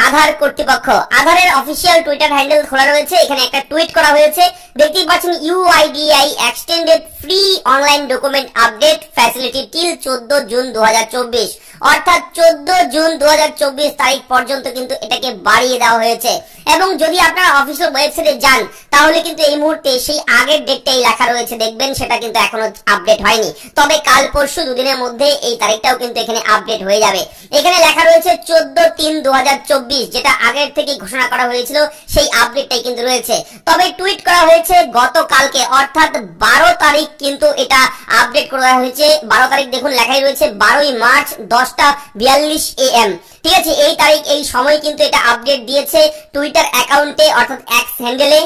আধার কর্তৃপক্ষ। আধারের official Twitter handle খোলা রয়েছে, এখানে একটা টুইট করা হয়েছে, দেখতেই পাচ্ছেন UIDAI extended free online document update facility till 14 June 2024, অর্থাৎ 14 জুন 2024 তারিখ পর্যন্ত কিন্তু এটাকে বাড়িয়ে দেওয়া হয়েছে। এবং যদি আপনারা অফিসিয়াল ওয়েবসাইটে যান তাহলে কিন্তু এই মুহূর্তে সেই আগের ডেটটাই লেখা রয়েছে, দেখবেন সেটা কিন্তু এখনো আপডেট হয়নি, তবে কাল পরশু দুদিনের মধ্যে এই তারিখটাও কিন্তু এখানে আপডেট হয়ে যাবে। এখানে লেখা রয়েছে 14/3/2024, যেটা আগের থেকে ঘোষণা করা হয়েছিল সেই আপডেটটাই কিন্তু রয়েছে। তবে টুইট করা হয়েছে গতকালকে, অর্থাৎ 12 তারিখ কিন্তু এটা আপডেট করা হয়েছে। 12 তারিখ দেখুন লেখাই রয়েছে 12ই মার্চ 10:42 AM। ঠিক আছে, এই তারিখ এই সময় কিন্তু এটা আপডেট দিয়েছে টুইটার অ্যাকাউন্টে, অর্থাৎ এক্স হ্যান্ডেলে।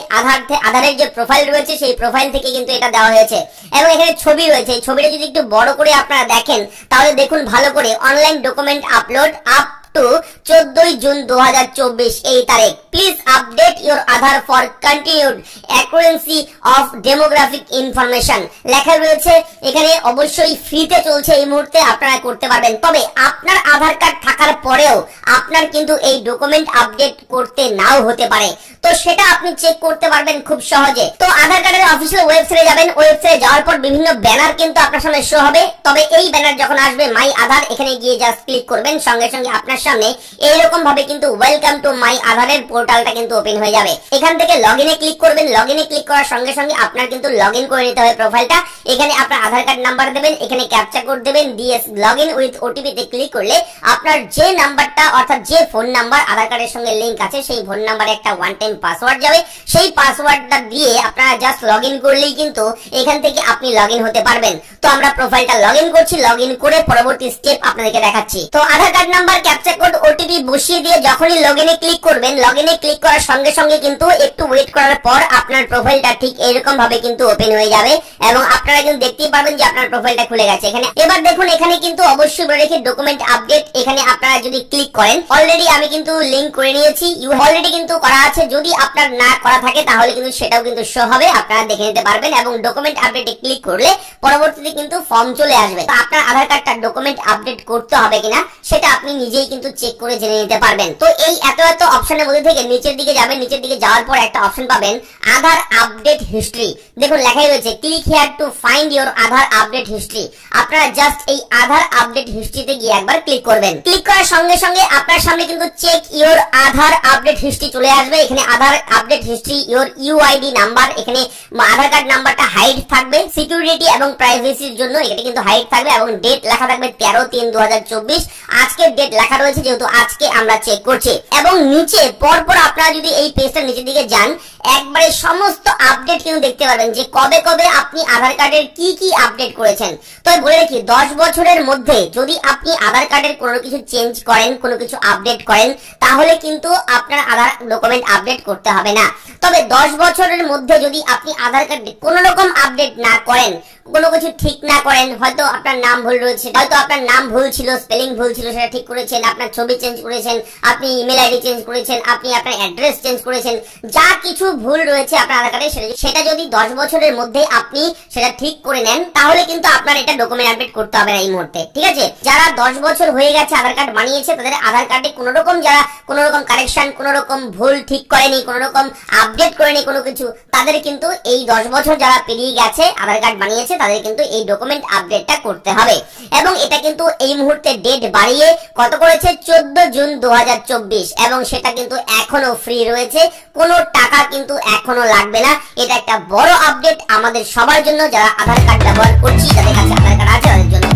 আধারের যে প্রোফাইল রয়েছে সেই প্রোফাইল থেকে কিন্তু এটা দেওয়া হয়েছে। এবং এখানে ছবি রয়েছে, এই ছবিটা যদি একটু বড় করে আপনারা দেখেন তাহলে দেখুন ভালো করে, online document upload up to 14 June 2024 এই তারিখ। Please update your Aadhaar for continued অ্যাকুরেন্সি of demographic information লেখা রয়েছে। এখানে অবশ্যই ফ্রিতে চলছে এই মুহূর্তে, আপনারা করতে পারবেন। তবে আপনার আধার কার্ড থাকার পরেও আপনার কিন্তু এই ডকুমেন্ট আপডেট করতে নাও হতে পারে, তো সেটা আপনি চেক করতে পারবেন খুব সহজে। তো আধার কার্ডের অফিসিয়াল ওয়েবসাইটে যাবেন, ওয়েবসাইটে যাওয়ার পর বিভিন্ন ব্যানার কিন্তু আপনার সামনে শো হবে। তবে এই ব্যানার যখন আসবে মাই আধার, এখানে গিয়ে জাস্ট ক্লিক করবেন, সঙ্গে সঙ্গে আপনার সামনে এইরকম ভাবে কিন্তু ওয়েলকাম টু মাই আধারের পোর্টালটা কিন্তু ওপেন হয়ে যাবে। এখান থেকে লগইনে ক্লিক করবেন, লগইনে ক্লিক করার সঙ্গে সঙ্গে আপনার কিন্তু লগইন করে নিতে হবে প্রোফাইলটা। এখানে আপনার আধার কার্ড নাম্বার দেবেন, এখানে ক্যাপচা কোড দেবেন, দিয়ে লগইন উইথ ওটিপি তে ক্লিক করলে আপনার যে নাম্বারটা, অর্থাৎ যে ফোন নাম্বার আধার কার্ডের সঙ্গে লিংক আছে সেই ফোন নাম্বারে একটা ওয়ান টাইম পাসওয়ার্ড যাবে। সেই পাসওয়ার্ডটা দিয়ে আপনারা জাস্ট লগইন করলেই কিন্তু এখান থেকে আপনি লগইন হতে পারবেন। তো আমরা প্রোফাইলটা লগইন করছি, লগইন করে পরবর্তী স্টেপ আপনাদেরকে দেখাচ্ছি। তো Aadhaar card number, captcha code, OTP বসিয়ে দিয়ে যখনই লগইনে ক্লিক করবেন, লগইনে ক্লিক করার সঙ্গে সঙ্গে কিন্তু একটু ওয়েট করার পর আপনার প্রোফাইলটা ঠিক এরকম ভাবে কিন্তু ওপেন হয়ে যাবে এবং আপনারা কিন্তু দেখতেই পারবেন যে আপনার প্রোফাইলটা খুলে গেছে। এখানে এবার দেখুন, এখানে কিন্তু অবশ্যই বলে রেখে ডকুমেন্ট আপডেট, এখানে আপনারা যদি ক্লিক করেন, অলরেডি আমি কিন্তু লিংক করে নিয়েছি, অলরেডি কিন্তু করা আছে। যদি আপনার না করা থাকে তাহলে কিন্তু সেটাও কিন্তু শো হবে, আপনারা দেখে নিতে পারবেন। এবং ডকুমেন্ট আপডেটে ক্লিক করলে পরবর্তীতে কিন্তু ফর্ম চলে আসবে। তো আপনার আধার কার্ডটা ডকুমেন্ট আপডেট করতে হবে কিনা সেটা আপনি নিজেই কিন্তু চেক করে জেনে নিতে পারবেন। তো এই এত অপশনের মধ্যে থেকে নিচের দিকে যাবেন, নিচের দিকে যাওয়ার পর একটা অপশন পাবেন আধার আপডেট হিস্ট্রি। দেখুন লেখাই রয়েছে click here to find your Aadhaar update history. আপনারা জাস্ট এই আধার আপডেট হিস্ট্রিতে গিয়ে একবার ক্লিক করবেন। ক্লিক করার সঙ্গে সঙ্গে আপনার সামনে কিন্তু check your Aadhaar update history চলে আসবে। এখানে Aadhaar update history, your UID number, এখানে আধার কার্ড নাম্বারটা হাইড থাকবে সিকিউরিটি এবং প্রাইভেসির জন্য, এটা কিন্তু হাইড থাকবে। এবং ডেট লেখা থাকবে 13/3/2024, আজকের ডেট লেখা রয়েছে যেহেতু আজকে আমরা চেক করছি। এবং নিচে পরপর আপনারা যদি এই পেজটার নিচের দিকে যান, একবারে সমস্ত আপডেট কিন্তু দেখতে পারবেন যে কবে কবে আপনি আধার কার্ডের কি কি আপডেট করেছেন। তো বলে রাখি, 10 বছরের মধ্যে যদি আপনি আধার কার্ডের কোনো কিছু চেঞ্জ করেন, কোনো কিছু আপডেট করেন, তাহলে কিন্তু আপনার আধার ডকুমেন্ট আপডেট করতে হবে না। তবে 10 বছরের মধ্যে যদি আপনি আধার কার্ডে কোনো রকম আপডেট না করেন, কোনো কিছু ঠিক না করেন, হয়তো আপনার নাম ভুল রয়েছে, হয়তো আপনার নাম ভুল ছিল, স্পেলিং ভুল ছিল, সেটা ঠিক করেছেন, আপনার ছবি চেঞ্জ করেছেন, আপনি ইমেল আইডি চেঞ্জ করেছেন, আপনি আপনার অ্যাড্রেস চেঞ্জ করেছেন, যা কিছু ভুল রয়েছে আপনার আধার কার্ডে সেটা যদি 10 বছরের মধ্যে আপনি সেটা ঠিক করে নেন, তাহলে কিন্তু আপনার এটা ডকুমেন্ট আপডেট করতে হবে না এই মুহূর্তে। ঠিক আছে, যারা 10 বছর হয়ে গেছে আধার কার্ড বানিয়েছে, তাদের আধার কার্ডে কোনো রকম যারা কোনো রকম কারেকশন, কোনো রকম ভুল ঠিক করেনি, কোনো রকম আপডেট করেনি কোনো কিছু, তাদের কিন্তু এই 10 বছর যারা পেরিয়ে গেছে আধার কার্ড বানিয়েছে, তাদের কিন্তু এই ডকুমেন্ট আপডেটটা করতে হবে। এবং এটা কিন্তু এই মুহূর্তে ডেট বাড়িয়ে কত করেছে, 14 জুন 2024, এবং সেটা কিন্তু এখনো ফ্রি রয়েছে, কোনো টাকা কিন্তু এখনো লাগবে না। এটা একটা বড় আপডেট আমাদের সবার জন্য, যারা আধার কার্ড ব্যবহার করছি, যাদের কাছে আধার কার্ড আছে তাদের জন্য।